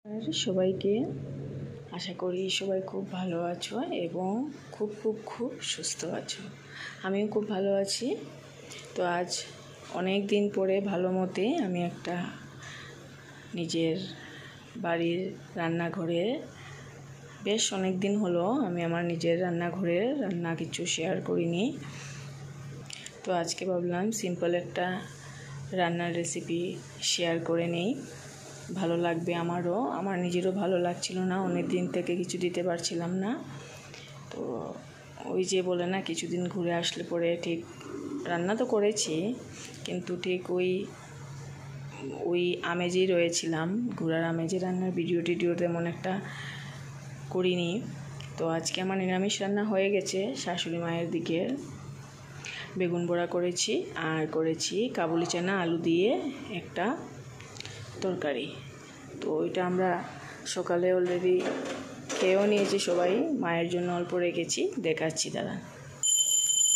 আর সবাইকে আশা করি সবাই খুব ভালো আছো এবং খুব সুস্থ আছো। আমিও খুব ভালো আছি। তো আজ অনেক দিন পরে ভালো মতে আমি একটা নিজের বাড়ির রান্নাঘরে বেশ অনেক দিন হলো আমি আমার নিজের রান্নাঘরের রান্না কিছু শেয়ার করিনি। তো আজকে ভাবলাম সিম্পল একটা রান্নার রেসিপি শেয়ার করে নেই, ভালো লাগবে আমারও। আমার নিজেরও ভালো লাগছিল না, অনেক দিন থেকে কিছু দিতে পারছিলাম না। তো ওই যে বলে না, কিছুদিন ঘুরে আসলে পরে ঠিক রান্না তো করেছি কিন্তু ঠিক ওই আমেজেই রয়েছিলাম, ঘোরার আমেজে। রান্নার ভিডিও তেমন একটা করিনি। তো আজকে আমার নিরামিষ রান্না হয়ে গেছে। শাশুড়ি মায়ের দিকে বেগুন বড়া করেছি আর করেছি কাবুলি চানা আলু দিয়ে একটা তরকারি। তো ওইটা আমরা সকালে অলরেডি খেয়েও নিয়েছি সবাই, মায়ের জন্য অল্প রেখেছি, দেখাচ্ছি দাঁড়া।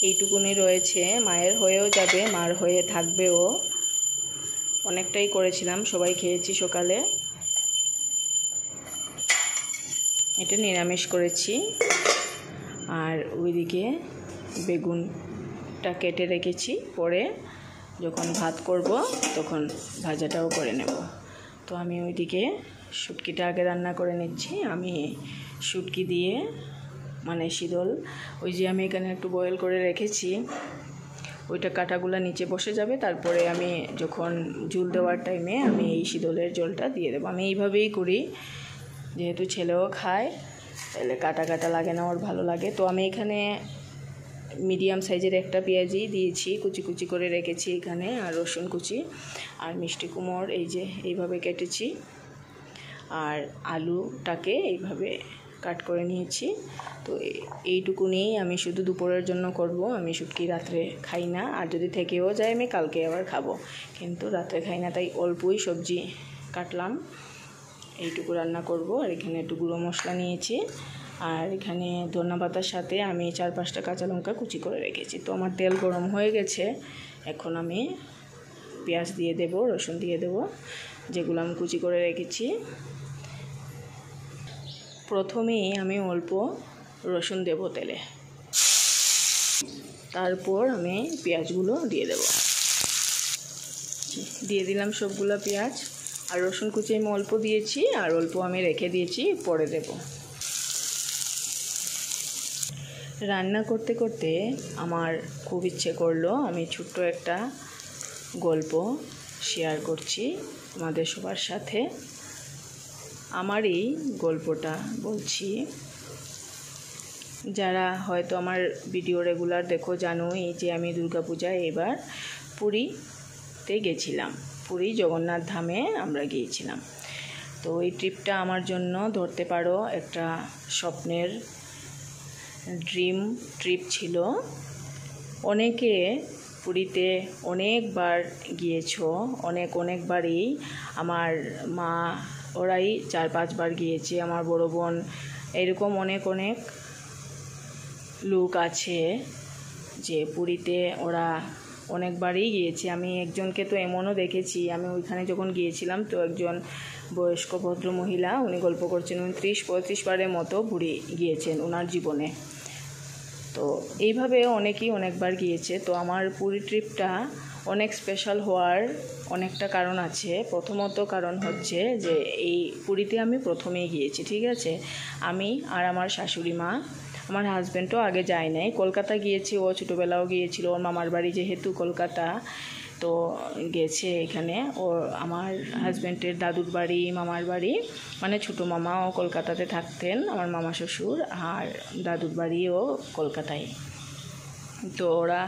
এইটুকুনি রয়েছে, মায়ের হয়েও যাবে, মার হয়ে থাকবেও। অনেকটাই করেছিলাম, সবাই খেয়েছি সকালে। এটা নিরামিষ করেছি। আর ওইদিকে বেগুনটা কেটে রেখেছি, পরে যখন ভাত করব তখন ভাজাটাও করে নেব। তো আমি ওইদিকে শুটকিটা আগে রান্না করে নিচ্ছি। আমি শুটকি দিয়ে মানে শীতল, ওই যে আমি এখানে একটু বয়েল করে রেখেছি, ওইটা কাঁটাগুলো নিচে বসে যাবে। তারপরে আমি যখন ঝোল দেওয়ার টাইমে আমি এই শীতলের জলটা দিয়ে দেবো। আমি এইভাবেই করি, যেহেতু ছেলেও খায়, তাহলে কাটা লাগে না, ওর ভালো লাগে। তো আমি এখানে মিডিয়াম সাইজের একটা পেঁয়াজি দিয়েছি, কুচি করে রেখেছি এখানে, আর রসুন কুচি আর মিষ্টি কুমড় এই যে এইভাবে কেটেছি, আর আলুটাকে এইভাবে কাট করে নিয়েছি। তো এইটুকুনি আমি শুধু দুপুরের জন্য করব। আমি শুটকি রাত্রে খাই না, আর যদি থেকেও যায় আমি কালকে আবার খাবো, কিন্তু রাত্রে খাই না, তাই অল্পই সবজি কাটলাম, এইটুকু রান্না করব। আর এখানে একটু গুঁড়ো মশলা নিয়েছি, আর এখানে ধনিয়া পাতার সাথে আমি 4-5টা কাঁচা লঙ্কা কুচি করে রেখেছি। তো আমার তেল গরম হয়ে গেছে, এখন আমি পেঁয়াজ দিয়ে দেব, রসুন দিয়ে দেব, যেগুলো আমি কুচি করে রেখেছি। প্রথমেই আমি অল্প রসুন দেব তেলে, তারপর আমি পেঁয়াজগুলো দিয়ে দেব। দিয়ে দিলাম সবগুলো পেঁয়াজ, আর রসুন কুচি আমি অল্প দিয়েছি, আর অল্প আমি রেখে দিয়েছি, পরে দেব। রান্না করতে করতে আমার খুব ইচ্ছে করলো আমি ছোট্ট একটা গল্প শেয়ার করছি আমাদের সবার সাথে। আমার এই গল্পটা বলছি, যারা হয়তো আমার ভিডিও রেগুলার দেখো জানোই যে আমি দুর্গাপূজায় এবার পুরীতে গেছিলাম, পুরী জগন্নাথ ধামে আমরা গিয়েছিলাম। তো এই ট্রিপটা আমার জন্য ধরতে পারো একটা স্বপ্নের ড্রিম ট্রিপ ছিল। অনেকে পুরীতে অনেকবার গিয়েছো, অনেকবারই। আমার মা ওরাই 4-5 বার গিয়েছে, আমার বড় বোন, এরকম অনেক লোক আছে যে পুরীতে ওরা অনেকবারই গিয়েছে। আমি একজনকে তো এমনও দেখেছি, আমি ওইখানে যখন গিয়েছিলাম, তো একজন বয়স্ক ভদ্র মহিলা, উনি গল্প করছেন, উনি 30-35 বারের মতো পুরী গিয়েছেন ওনার জীবনে। তো এইভাবে অনেকেই অনেকবার গিয়েছে। তো আমার পুরী ট্রিপটা অনেক স্পেশাল হওয়ার অনেকটা কারণ আছে। প্রথমত কারণ হচ্ছে যে এই পুরীতে আমি প্রথমেই গিয়েছি, ঠিক আছে। আমি আর আমার শাশুড়ি মা, আমার হাজব্যান্ডও আগে যায় নাই, কলকাতা গিয়েছে, ও ছোটোবেলাও গিয়েছিল, ওর মামার বাড়ি যেহেতু কলকাতা, তো গেছে এখানে। ও আমার হাজব্যান্ডের দাদুর বাড়ি, মামার বাড়ি, মানে ছোটো মামাও কলকাতাতে থাকতেন, আমার মামা শ্বশুর, আর দাদুর বাড়িও কলকাতায়। তো ওরা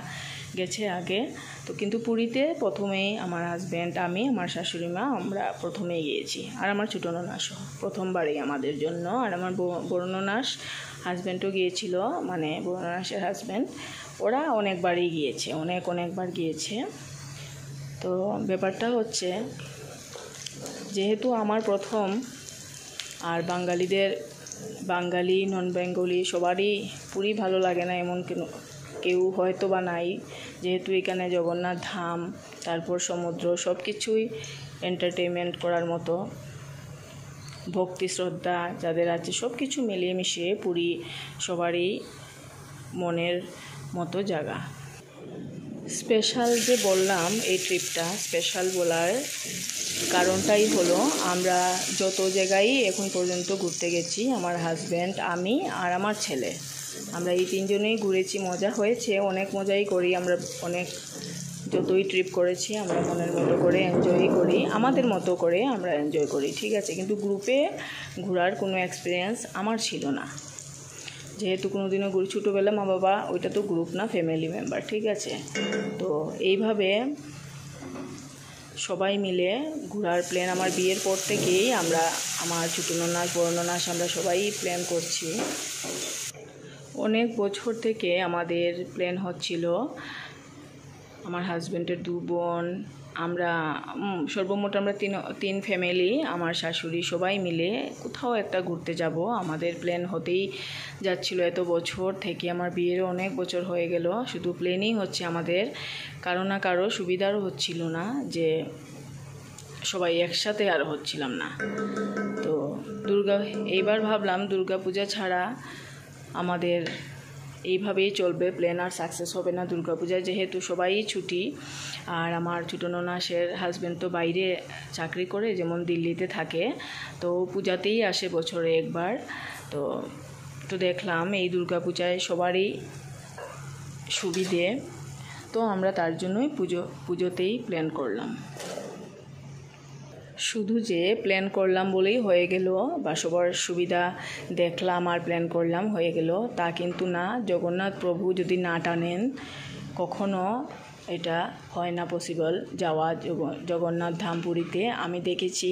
গেছে আগে। তো কিন্তু পুরীতে প্রথমেই আমার হাজব্যান্ড, আমি, আমার শাশুড়ি মা, আমরা প্রথমেই গিয়েছি, আর আমার ছোটো ননাসও প্রথমবারই আমাদের জন্য। আর আমার বড় ননাস হাজব্যান্ডও গিয়েছিল, মানে বড় ননাসের হাজব্যান্ড, ওরা অনেকবারই গিয়েছে, অনেকবার গিয়েছে। তো ব্যাপারটা হচ্ছে, যেহেতু আমার প্রথম, আর বাঙালি নন বেঙ্গলি সবারই পুরী ভালো লাগে না এমন কেউ হয়তো বা নাই, যেহেতু এখানে জগন্নাথ ধাম, তারপর সমুদ্র, সব কিছুই এন্টারটেনমেন্ট করার মতো। ভক্তি শ্রদ্ধা যাদের আছে সব কিছু মিলিয়ে মিশিয়ে পুরী সবারই মনের মতো জায়গা। স্পেশাল যে বললাম, এই ট্রিপটা স্পেশাল বলার কারণটাই হলো আমরা যত জায়গায় এখন পর্যন্ত ঘুরতে গেছি, আমার হাজব্যান্ড, আমি আর আমার ছেলে, আমরা এই তিনজনেই ঘুরেছি। মজা হয়েছে, অনেক মজাই করি আমরা। অনেক যতই ট্রিপ করেছি আমরা মনের মতো করে এনজয় করি, আমাদের মতো করে আমরা এনজয় করি, ঠিক আছে। কিন্তু গ্রুপে ঘোরার কোনো এক্সপিরিয়েন্স আমার ছিল না, যেহেতু কোনো দিনও ঘুরি। ছোটোবেলা মা বাবা, ওইটা তো গ্রুপ না, ফ্যামিলি মেম্বার, ঠিক আছে। তো এইভাবে সবাই মিলে ঘোরার প্ল্যান আমার বিয়ের পর থেকেই আমরা, আমার ছোটো ননাস বড় ননাস, আমরা সবাই প্ল্যান করছি। অনেক বছর থেকে আমাদের প্ল্যান হচ্ছিল, আমার হাজব্যান্ডের 2 বোন, আমরা সর্বমোট আমরা তিন ফ্যামিলি, আমার শাশুড়ি, সবাই মিলে কোথাও একটা ঘুরতে যাব। আমাদের প্ল্যান হতেই যাচ্ছিল এত বছর থেকে, আমার বিয়েরও অনেক বছর হয়ে গেল, শুধু প্ল্যানই হচ্ছে আমাদের। কারো না কারো সুবিধারও হচ্ছিল না, যে সবাই একসাথে আর হচ্ছিলাম না। তো এইবার ভাবলাম দুর্গা পূজা ছাড়া আমাদের এইভাবেই চলবে, প্ল্যান আর সাকসেস হবে না দুর্গা পূজায়, যেহেতু সবাই ছুটি। আর আমার ছোটো ননাসের হাজব্যান্ড তো বাইরে চাকরি করে, যেমন দিল্লিতে থাকে, তো পূজাতেই আসে বছরে একবার। তো দেখলাম এই দুর্গা পূজায় সবারই সুবিধে, তো আমরা তার জন্যই পুজোতেই প্ল্যান করলাম। শুধু যে প্ল্যান করলাম বলেই হয়ে গেল, বা সবার সুবিধা দেখলাম আর প্ল্যান করলাম হয়ে গেল, তা কিন্তু না। জগন্নাথ প্রভু যদি না টানেন, কখনো এটা হয় না পসিবল যাওয়া জগন্নাথ ধাম পুরীতে। আমি দেখেছি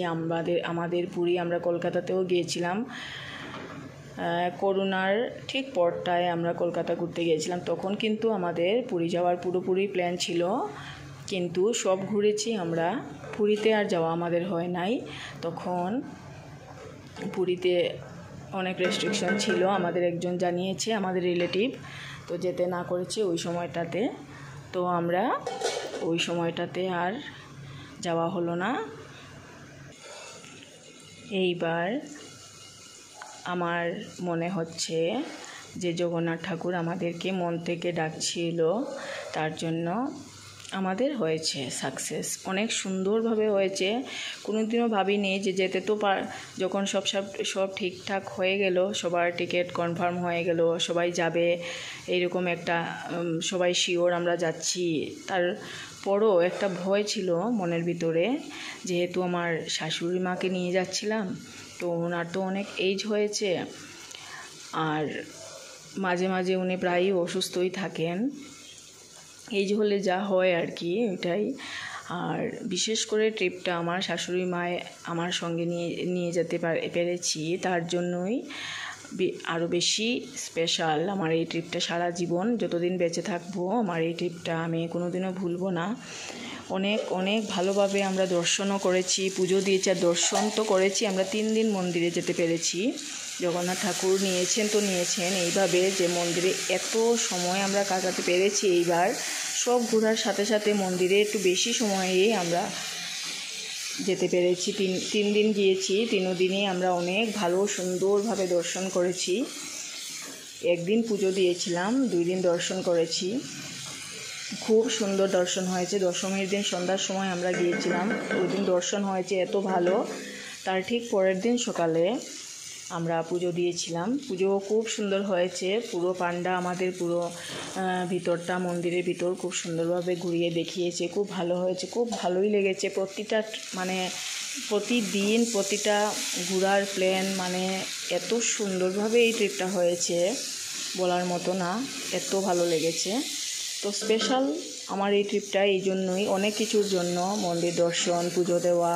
আমাদের পুরী, আমরা কলকাতাতেও গিয়েছিলাম, করোনার ঠিক পরটায় আমরা কলকাতা ঘুরতে গিয়েছিলাম। তখন কিন্তু আমাদের পুরী যাওয়ার পুরোপুরি প্ল্যান ছিল, কিন্তু সব ঘুরেছি আমরা, পুরীতে আর যাওয়া আমাদের হয় নাই। তখন পুরীতে অনেক রেস্ট্রিকশন ছিল, আমাদের একজন জানিয়েছে, আমাদের রিলেটিভ, তো যেতে না করেছে ওই সময়টাতে। তো আমরা ওই সময়টাতে আর যাওয়া হলো না। এইবার আমার মনে হচ্ছে যে জগন্নাথ ঠাকুর আমাদেরকে মন থেকে ডাকছিল, তার জন্য আমাদের হয়েছে সাকসেস, অনেক সুন্দরভাবে হয়েছে। কোনোদিনও ভাবিনি যে যেতে তো যখন সব ঠিকঠাক হয়ে গেল, সবার টিকিট কনফার্ম হয়ে গেল, সবাই যাবে, এইরকম একটা সবাই শিওর আমরা যাচ্ছি। তারপরও একটা ভয় ছিল মনের ভিতরে, যেহেতু আমার শাশুড়ি মাকে নিয়ে যাচ্ছিলাম, তো ওনার তো অনেক এজ হয়েছে, আর মাঝে মাঝে উনি প্রায়ই অসুস্থই থাকেন, এই হলে যা হয় আর কি, এটাই। আর বিশেষ করে ট্রিপটা আমার শাশুড়ি মায়ে আমার সঙ্গে নিয়ে যেতে পেরেছি, তার জন্যই আরও বেশি স্পেশাল আমার এই ট্রিপটা। সারা জীবন যতদিন বেঁচে থাকবো আমার এই ট্রিপটা আমি কোনোদিনও ভুলবো না। অনেক অনেক ভালোভাবে আমরা দর্শনও করেছি, পুজো দিয়েছি, আর দর্শন তো করেছি। আমরা 3 দিন মন্দিরে যেতে পেরেছি। জগন্নাথ ঠাকুর নিয়েছেন এইভাবে যে মন্দিরে এত সময় আমরা কাটাতে পেরেছি। এইবার সব ঘোরার সাথে সাথে মন্দিরে একটু বেশি সময়েই আমরা যেতে পেরেছি। 3 দিন গিয়েছি, 3 দিনই আমরা অনেক ভালো সুন্দরভাবে দর্শন করেছি। একদিন পুজো দিয়েছিলাম, 2 দিন দর্শন করেছি, খুব সুন্দর দর্শন হয়েছে। দশমীর দিন সন্ধ্যার সময় আমরা গিয়েছিলাম, ওই দিন দর্শন হয়েছে এত ভালো। তার ঠিক পরের দিন সকালে আমরা পুজো দিয়েছিলাম, পুজোও খুব সুন্দর হয়েছে। পুরো পান্ডা আমাদের পুরো ভিতরটা, মন্দিরের ভিতর খুব সুন্দরভাবে ঘুরিয়ে দেখিয়েছে, খুব ভালো হয়েছে, খুব ভালোই লেগেছে। প্রতিদিন প্রতিটা ঘোরার প্ল্যান, এত সুন্দরভাবে এই ট্রিপটা হয়েছে বলার মতো না, এত ভালো লেগেছে। তো স্পেশাল আমার এই ট্রিপটা এই জন্যই, অনেক কিছুর জন্য, মন্দির দর্শন, পুজো দেওয়া,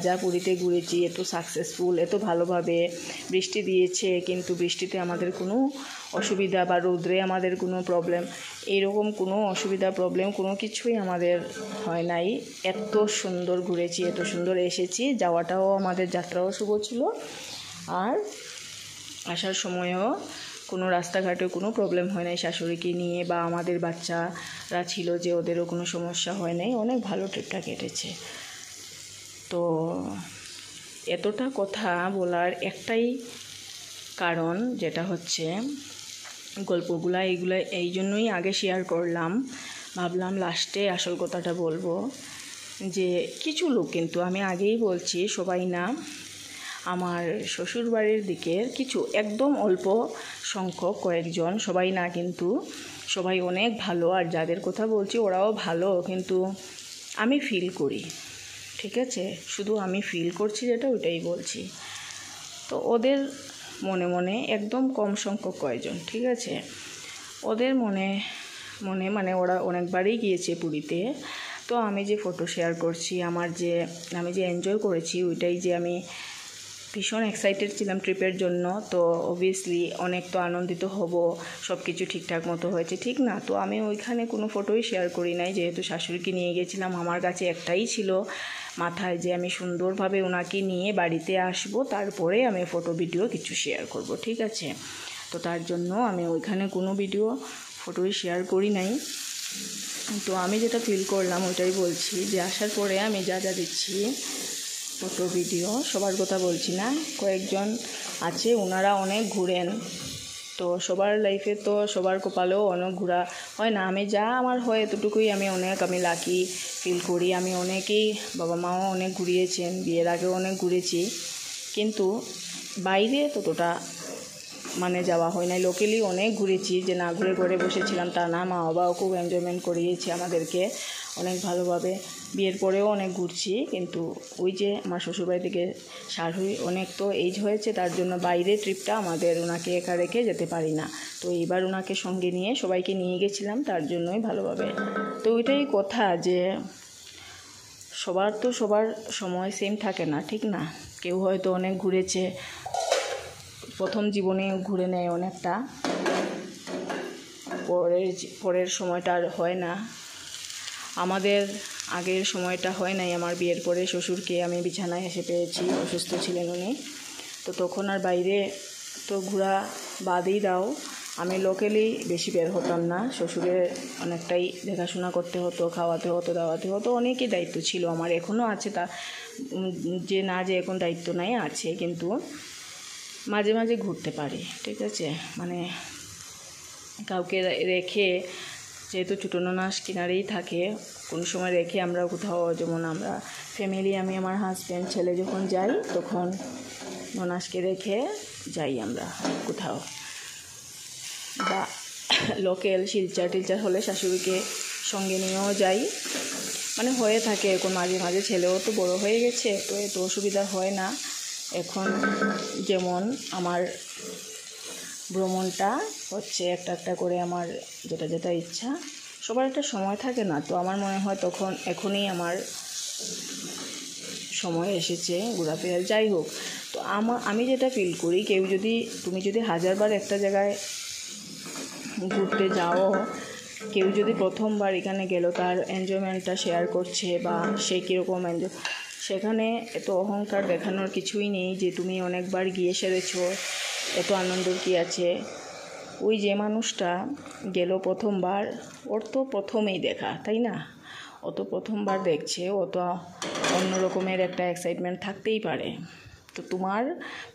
যা পুরীতে ঘুরেছি এত সাকসেসফুল, এত ভালোভাবে। বৃষ্টি দিয়েছে, কিন্তু বৃষ্টিতে আমাদের কোনো অসুবিধা বা রৌদ্রে আমাদের কোনো প্রবলেম, এইরকম কোনো অসুবিধা প্রবলেম কোনো কিছুই আমাদের হয় নাই। এত সুন্দর ঘুরেছি, এত সুন্দর এসেছি। যাওয়াটাও আমাদের যাত্রাও শুভ ছিল, আর আসার সময়ও কোনো রাস্তাঘাটে কোনো প্রবলেম হয় নাই শাশুড়িকে নিয়ে, বা আমাদের বাচ্চারা ছিল যে ওদেরও কোনো সমস্যা হয় নাই। অনেক ভালো ট্রিপটা কেটেছে। তো এতটা কথা বলার একটাই কারণ, যেটা হচ্ছে গল্পগুলা এইগুলো এই জন্যই আগে শেয়ার করলাম, ভাবলাম লাস্টে আসল কথাটা বলবো। যে কিছু লোক, কিন্তু আমি আগেই বলছি সবাই না, আমার শ্বশুরবাড়ির দিকের কিছু একদম অল্প সংখ্যক কয়েকজন, সবাই না কিন্তু সবাই অনেক ভালো, আর যাদের কথা বলছি ওরাও ভালো, কিন্তু আমি ফিল করি, ঠিক আছে, শুধু আমি ফিল করছি যেটা ওইটাই বলছি। তো ওদের মনে মনে একদম কম সংখ্যক কয়েকজন, ঠিক আছে, ওদের মনে মনে মানে ওরা অনেকবারই গিয়েছে পুরীতে। তো আমি যে ফটো শেয়ার করছি, আমি যে এনজয় করেছি, ওইটাই যে আমি ভীষণ এক্সাইটেড ছিলাম ট্রিপের জন্য। তো অবভিয়াসলি অনেক তো আনন্দিত হব, সব কিছু ঠিকঠাক মতো হয়েছে, ঠিক না? তো আমি ওইখানে কোনো ফটোই শেয়ার করি নাই, যেহেতু শাশুড়িকে নিয়ে গেছিলাম। আমার কাছে একটাই ছিল মাথায় যে আমি সুন্দরভাবে ওনাকে নিয়ে বাড়িতে আসব, তারপরে আমি ফটো ভিডিও কিছু শেয়ার করব, ঠিক আছে। তো তার জন্য আমি ওইখানে কোনো ভিডিও ফটোই শেয়ার করি নাই। তো আমি যেটা ফিল করলাম ওইটাই বলছি, যে আসার পরে আমি যা যা দিচ্ছি ফটো ভিডিও, সবার কথা বলছি না, কয়েকজন আছে ওনারা অনেক ঘুরেন। তো সবার লাইফে তো সবার কপালেও অনেক ঘোরা হয় না। আমি যা আমার হয় এতটুকুই আমি লাকি ফিল করি। আমি অনেকেই, বাবা মাও অনেক ঘুরিয়েছেন, বিয়ের আগেও অনেক ঘুরেছি, কিন্তু বাইরে ততটা যাওয়া হয় নাই। লোকালি অনেক ঘুরেছি, যে না ঘুরে ঘুরে বসেছিলাম তা না, মা বাবাও খুব এনজয়মেন্ট করিয়েছে আমাদেরকে অনেক ভালোভাবে। বিয়ের পরেও অনেক ঘুরছি, কিন্তু ওই যে আমার শ্বশুরবাড়ি থেকে শাশুড়ি অনেক তো এজ হয়েছে, তার জন্য বাইরে ট্রিপটা আমাদের ওনাকে একা রেখে যেতে পারি না। তো এইবার ওনাকে সঙ্গে নিয়ে সবাইকে নিয়ে গেছিলাম, তার জন্যই ভালোভাবে। তো ওইটাই কথা, যে সবার সময় সেম থাকে না, ঠিক না? কেউ হয়তো অনেক ঘুরেছে, প্রথম জীবনে ঘুরে নেয় অনেকটা, পরের সময়টা আর হয় না। আমাদের আগের সময়টা হয় নাই। আমার বিয়ের পরে শ্বশুরকে আমি বিছানায় এসে পেয়েছি, অসুস্থ ছিলেন উনি। তো তখন আর বাইরে তো ঘোরা বাদই দাও, আমি লোকালি বেশি বের হতাম না। শ্বশুরের অনেকটাই দেখাশোনা করতে হতো, খাওয়াতে হতো, দাওয়াতে হতো, অনেকই দায়িত্ব ছিল আমার, এখনও আছে। তা যে না যে এখন দায়িত্ব নাই, আছে, কিন্তু মাঝে মাঝে ঘুরতে পারি, ঠিক আছে। কাউকে রেখে, যেহেতু ছোটো ননাস কিনারেই থাকে, কোনো সময় রেখে আমরা কোথাও, যেমন আমরা ফ্যামিলি, আমি আমার হাজব্যান্ড ছেলে যখন যাই, তখন ননাসকে রেখে যাই আমরা কোথাও, বা লোকাল শিলচর টিলচার হলে শাশুড়িকে সঙ্গে নিয়েও যাই, হয়ে থাকে এখন মাঝে মাঝে। ছেলেও তো বড় হয়ে গেছে, তো এত অসুবিধা হয় না এখন। যেমন আমার ভ্রমণটা হচ্ছে একটা একটা করে, আমার যেটা যেটা ইচ্ছা, সবার একটা সময় থাকে না। তো আমার মনে হয় এখনই আমার সময় এসেছে ঘোরাফেরার। যাই হোক, তো আমি যেটা ফিল করি, তুমি যদি 1000বার একটা জায়গায় ঘুরতে যাও, কেউ যদি প্রথমবার এখানে গেল, তার এনজয়মেন্টটা শেয়ার করছে, বা সে কীরকম এনজয়, সেখানে এত অহংকার দেখানোর কিছুই নেই যে তুমি অনেকবার গিয়ে সেরেছ, এত আনন্দের কী আছে। ওই যে মানুষটা গেল প্রথমবার, ওর তো প্রথমেই দেখা, তাই না? ও তো প্রথমবার দেখছে, ও তো অন্য রকমের একটা এক্সাইটমেন্ট থাকতেই পারে। তো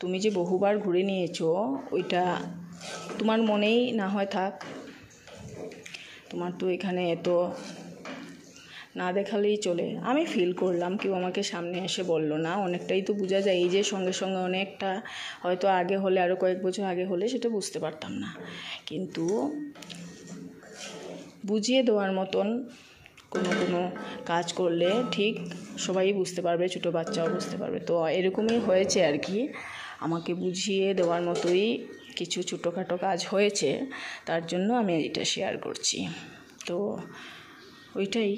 তুমি যে বহুবার ঘুরে নিয়েছো, ওইটা তোমার মনেই না হয় থাক, তোমার তো এখানে এত না দেখালেই চলে। আমি ফিল করলাম, কেউ আমাকে সামনে এসে বলল না, অনেকটাই তো বোঝা যায়। এই যে সঙ্গে সঙ্গে অনেকটা, হয়তো আগে হলে, আরও কয়েক বছর আগে হলে সেটা বুঝতে পারতাম না, কিন্তু বুঝিয়ে দেওয়ার মতন কোনো কাজ করলে ঠিক সবাই বুঝতে পারবে, ছোটো বাচ্চাও বুঝতে পারবে। তো এরকমই হয়েছে আর কি, আমাকে বুঝিয়ে দেওয়ার মতোই কিছু ছোটোখাটো কাজ হয়েছে, তার জন্য আমি এটা শেয়ার করছি। তো ওইটাই,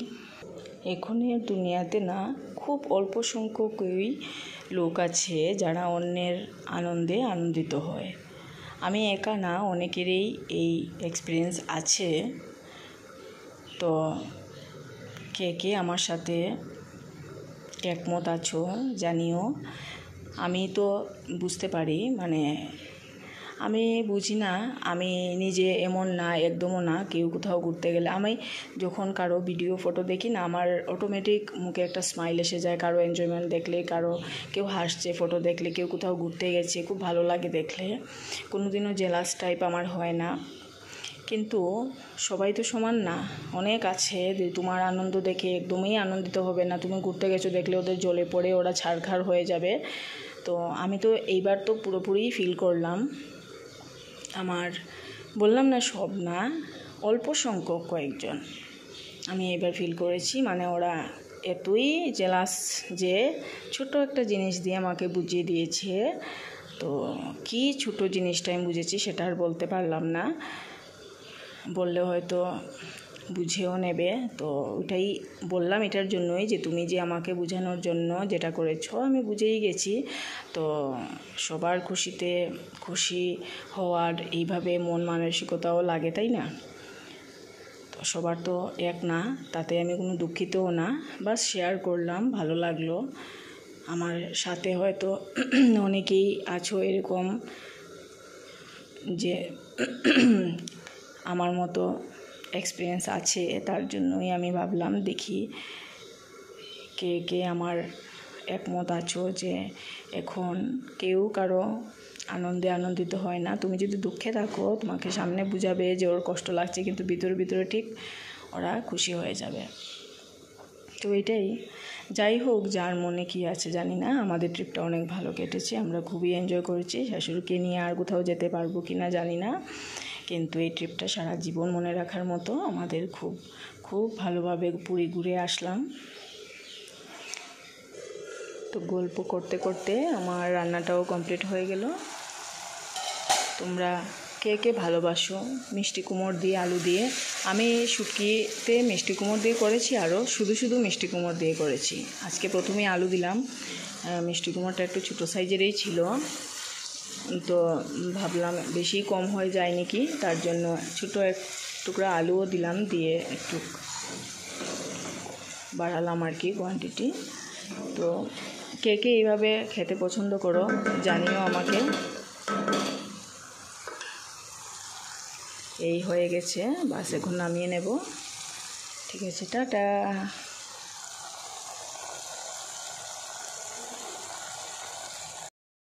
এখনের দুনিয়াতে না, খুব অল্প সংখ্যকই লোক আছে যারা অন্যের আনন্দে আনন্দিত হয়। আমি একা না, অনেকেরই এই এক্সপিরিয়েন্স আছে। তো কে কে আমার সাথে একমত আছো জানিও। আমি তো বুঝতে পারি, আমি বুঝি না, আমি নিজে এমন না, একদমও না। কেউ কোথাও ঘুরতে গেলে আমি যখন কারো ভিডিও ফটো দেখি না, আমার অটোমেটিক মুখে একটা স্মাইল এসে যায়। কারো এনজয়মেন্ট দেখলে, কেউ হাসছে ফটো দেখলে, কেউ কোথাও ঘুরতে গেছে, খুব ভালো লাগে দেখলে। কোনোদিনও জেলাস টাইপ আমার হয় না। কিন্তু সবাই তো সমান না, অনেক আছে যে তোমার আনন্দ দেখে একদমই আনন্দিত হবে না। তুমি ঘুরতে গেছো দেখলে ওদের জ্বলে পড়ে ওরা ছারখার হয়ে যাবে। তো আমি তো এইবার তো পুরোপুরি ফিল করলাম। আমার বললাম না, সব না, অল্প সংখ্যক কয়েকজন আমি এবার ফিল করেছি। মানে ওরা এতই জেলাস যে ছোট একটা জিনিস দিয়ে আমাকে বুঝিয়ে দিয়েছে। তো কি ছোট জিনিসটা আমি বুঝেছি সেটা আর বলতে পারলাম না, বললে হয়তো বুঝেও নেবে। তো ওটাই বললাম এটার জন্যই যে তুমি যে আমাকে বোঝানোর জন্য যেটা করেছো আমি বুঝেই গেছি। তো সবার খুশিতে খুশি হওয়ার এইভাবে মন মানসিকতাও লাগে, তাই না? তো সবার তো এক না, তাতে আমি কোনো দুঃখিতও না, বাস শেয়ার করলাম, ভালো লাগলো। আমার সাথে হয়তো অনেকেই আছো এরকম যে আমার মতো এক্সপিরিয়েন্স আছে, তার জন্যই আমি ভাবলাম দেখি কে কে আমার একমত আছো যে এখন কেউ কারো আনন্দে আনন্দিত হয় না। তুমি যদি দুঃখে থাকো তোমাকে সামনে বুঝাবে যে ওর কষ্ট লাগছে, কিন্তু ভিতরে ভিতরে ঠিক ওরা খুশি হয়ে যাবে। তো এটাই, যাই হোক, যার মনে কি আছে জানি না। আমাদের ট্রিপটা অনেক ভালো কেটেছে, আমরা খুবই এনজয় করেছি। শাশুড়িকে নিয়ে আর কোথাও যেতে পারবো কি না জানি না, কিন্তু এই ট্রিপটা সারা জীবন মনে রাখার মতো। আমাদের খুব খুব ভালোভাবে পুরী ঘুরে আসলাম। তো গল্প করতে করতে আমার রান্নাটাও কমপ্লিট হয়ে গেল। তোমরা কে কে ভালোবাসো মিষ্টি কুমড় দিয়ে আলু দিয়ে? আমি শুটকিতে মিষ্টি কুমড় দিয়ে করেছি, আরও শুধু মিষ্টি কুমড় দিয়ে করেছি। আজকে প্রথমেই আলু দিলাম, মিষ্টি কুমড়টা একটু ছোটো সাইজেরই ছিল, তো ভাবলাম বেশি কম হয়ে যায় নাকি, তার জন্য ছোটো এক টুকরা আলুও দিলাম, দিয়ে একটু বাড়ালাম আর কি কোয়ান্টিটি। তো কে কে এইভাবে খেতে পছন্দ করো জানিও আমাকে। এই হয়ে গেছে, বাস এখন নামিয়ে নেব। ঠিক আছে, টাটা।